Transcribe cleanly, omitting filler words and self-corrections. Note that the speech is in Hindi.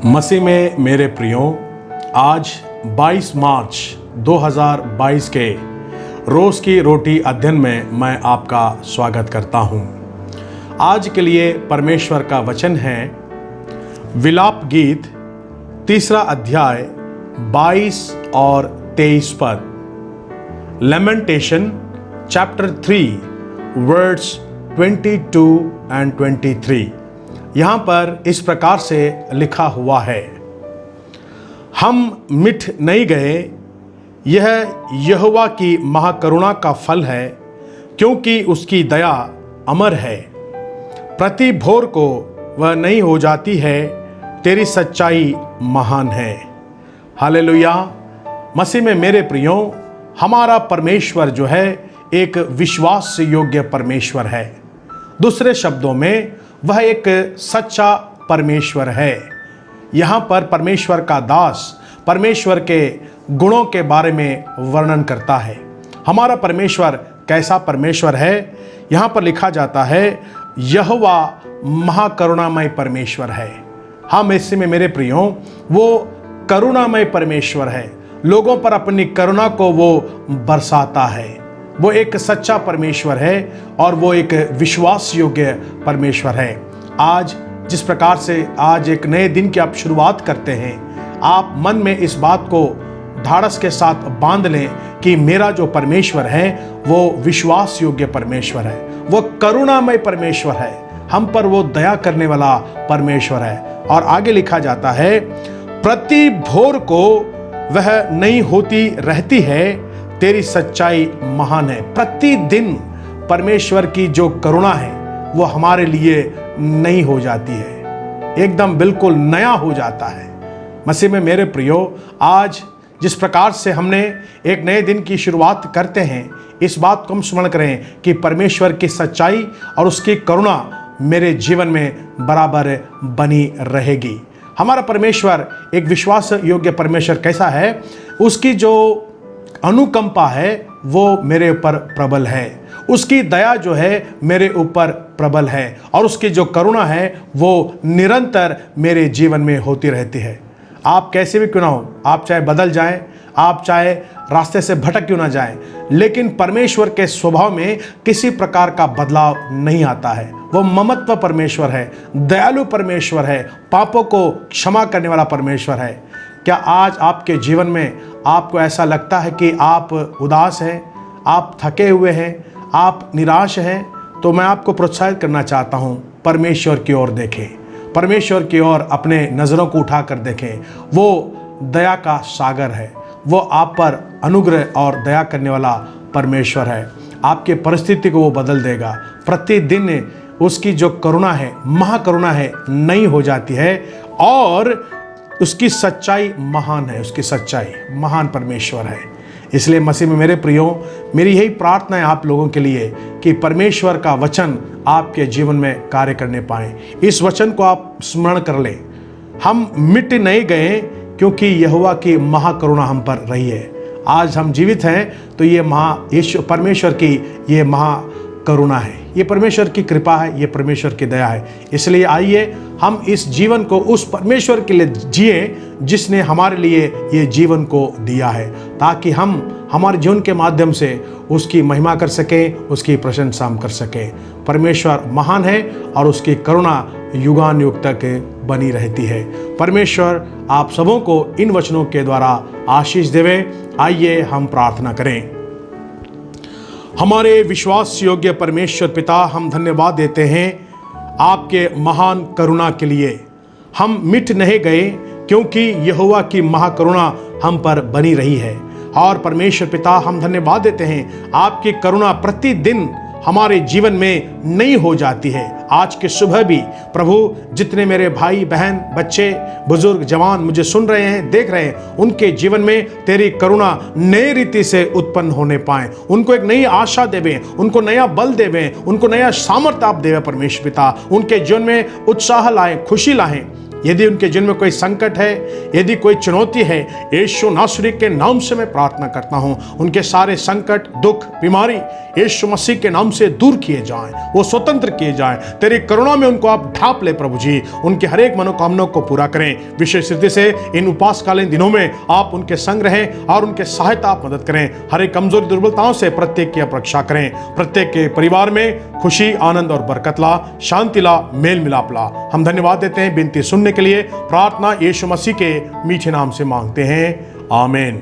मसीह में मेरे प्रियो, आज 22 मार्च 2022 के रोज़ की रोटी अध्ययन में मैं आपका स्वागत करता हूं। आज के लिए परमेश्वर का वचन है विलाप गीत 3 अध्याय 22 और 23 पद। Lamentation chapter 3 words 22 and 23। यहाँ पर इस प्रकार से लिखा हुआ है, हम मिट नहीं गए, यह यहोवा की महाकरुणा का फल है, क्योंकि उसकी दया अमर है। प्रति भोर को वह नहीं हो जाती है, तेरी सच्चाई महान है। हालेलुया। मसीह में मेरे प्रियो, हमारा परमेश्वर जो है एक विश्वास योग्य परमेश्वर है। दूसरे शब्दों में वह एक सच्चा परमेश्वर है। यहाँ पर परमेश्वर का दास परमेश्वर के गुणों के बारे में वर्णन करता है। हमारा परमेश्वर कैसा परमेश्वर है? यहाँ पर लिखा जाता है, यहोवा महाकरुणामय परमेश्वर है। हम इसी में मेरे प्रियो, वो करुणामय परमेश्वर है। लोगों पर अपनी करुणा को वो बरसाता है। वो एक सच्चा परमेश्वर है और वो एक विश्वास योग्य परमेश्वर है। आज जिस प्रकार से आज एक नए दिन की आप शुरुआत करते हैं, आप मन में इस बात को ढाढ़स के साथ बांध लें कि मेरा जो परमेश्वर है वो विश्वास योग्य परमेश्वर है, वो करुणामय परमेश्वर है, हम पर वो दया करने वाला परमेश्वर है। और आगे लिखा जाता है, प्रति भोर को वह नई होती रहती है, तेरी सच्चाई महान है। प्रतिदिन परमेश्वर की जो करुणा है वो हमारे लिए नई हो जाती है, एकदम बिल्कुल नया हो जाता है। मसीह में मेरे प्रियो, आज जिस प्रकार से हमने एक नए दिन की शुरुआत करते हैं, इस बात को हम स्मरण करें कि परमेश्वर की सच्चाई और उसकी करुणा मेरे जीवन में बराबर बनी रहेगी। हमारा परमेश्वर एक विश्वास योग्य परमेश्वर कैसा है? उसकी जो अनुकंपा है वो मेरे ऊपर प्रबल है, उसकी दया जो है मेरे ऊपर प्रबल है, और उसकी जो करुणा है वो निरंतर मेरे जीवन में होती रहती है। आप कैसे भी क्यों ना हो, आप चाहे बदल जाएं, आप चाहे रास्ते से भटक क्यों ना जाएं, लेकिन परमेश्वर के स्वभाव में किसी प्रकार का बदलाव नहीं आता है। वो ममत्व परमेश्वर है, दयालु परमेश्वर है, पापों को क्षमा करने वाला परमेश्वर है। क्या आज आपके जीवन में आपको ऐसा लगता है कि आप उदास हैं, आप थके हुए हैं, आप निराश हैं? तो मैं आपको प्रोत्साहित करना चाहता हूं, परमेश्वर की ओर देखें, परमेश्वर की ओर अपने नज़रों को उठाकर देखें। वो दया का सागर है, वो आप पर अनुग्रह और दया करने वाला परमेश्वर है। आपके परिस्थिति को वो बदल देगा। प्रतिदिन उसकी जो करुणा है, महाकरुणा है, नई हो जाती है, और उसकी सच्चाई महान है। उसकी सच्चाई महान परमेश्वर है। इसलिए मसीह में मेरे प्रियो, मेरी यही प्रार्थना है आप लोगों के लिए कि परमेश्वर का वचन आपके जीवन में कार्य करने पाए। इस वचन को आप स्मरण कर लें, हम मिट नहीं गए, क्योंकि यहोवा की महाकरुणा हम पर रही है। आज हम जीवित हैं तो ये परमेश्वर की ये महाकरुणा है, ये परमेश्वर की कृपा है, ये परमेश्वर की दया है। इसलिए आइए हम इस जीवन को उस परमेश्वर के लिए जिए जिसने हमारे लिए ये जीवन को दिया है, ताकि हम हमारे जीवन के माध्यम से उसकी महिमा कर सकें, उसकी प्रशंसा हम कर सकें। परमेश्वर महान है और उसकी करुणा युगानुयुग तक बनी रहती है। परमेश्वर आप सबों को इन वचनों के द्वारा आशीष देवे। आइए हम प्रार्थना करें। हमारे विश्वास योग्य परमेश्वर पिता, हम धन्यवाद देते हैं आपके महान करुणा के लिए। हम मिट नहीं गए, क्योंकि यहोवा की महाकरुणा हम पर बनी रही है। और परमेश्वर पिता, हम धन्यवाद देते हैं आपकी करुणा प्रतिदिन हमारे जीवन में नई हो जाती है। आज के सुबह भी प्रभु, जितने मेरे भाई बहन, बच्चे, बुजुर्ग, जवान मुझे सुन रहे हैं, देख रहे हैं, उनके जीवन में तेरी करुणा नई रीति से उत्पन्न होने पाए। उनको एक नई आशा देवे, उनको नया बल देवे, उनको नया सामर्थ्य आप देवे परमेश्वर पिता। उनके जीवन में उत्साह लाएं, खुशी लाएं। यदि उनके जीवन में कोई संकट है, यदि कोई चुनौती है, यीशु नासरी के नाम से मैं प्रार्थना करता हूँ, उनके सारे संकट, दुख, बीमारी यीशु मसीह के नाम से दूर किए जाएं, वो स्वतंत्र किए जाएं। तेरी करुणा में उनको आप ढांप ले प्रभु जी, उनके हर एक मनोकामनाओं को पूरा करें। विशेष रीति से इन उपासकालीन दिनों में आप उनके संग रहें और उनके सहायता आप मदद करें। हर एक कमजोरी दुर्बलताओं से प्रत्येक की आप रक्षा करें। प्रत्येक के परिवार में खुशी, आनंद और बरकत ला, शांति ला, मेल मिलाप ला। हम धन्यवाद देते हैं। विनती सुनने के लिए प्रार्थना यीशु मसीह के मीठे नाम से मांगते हैं, आमीन।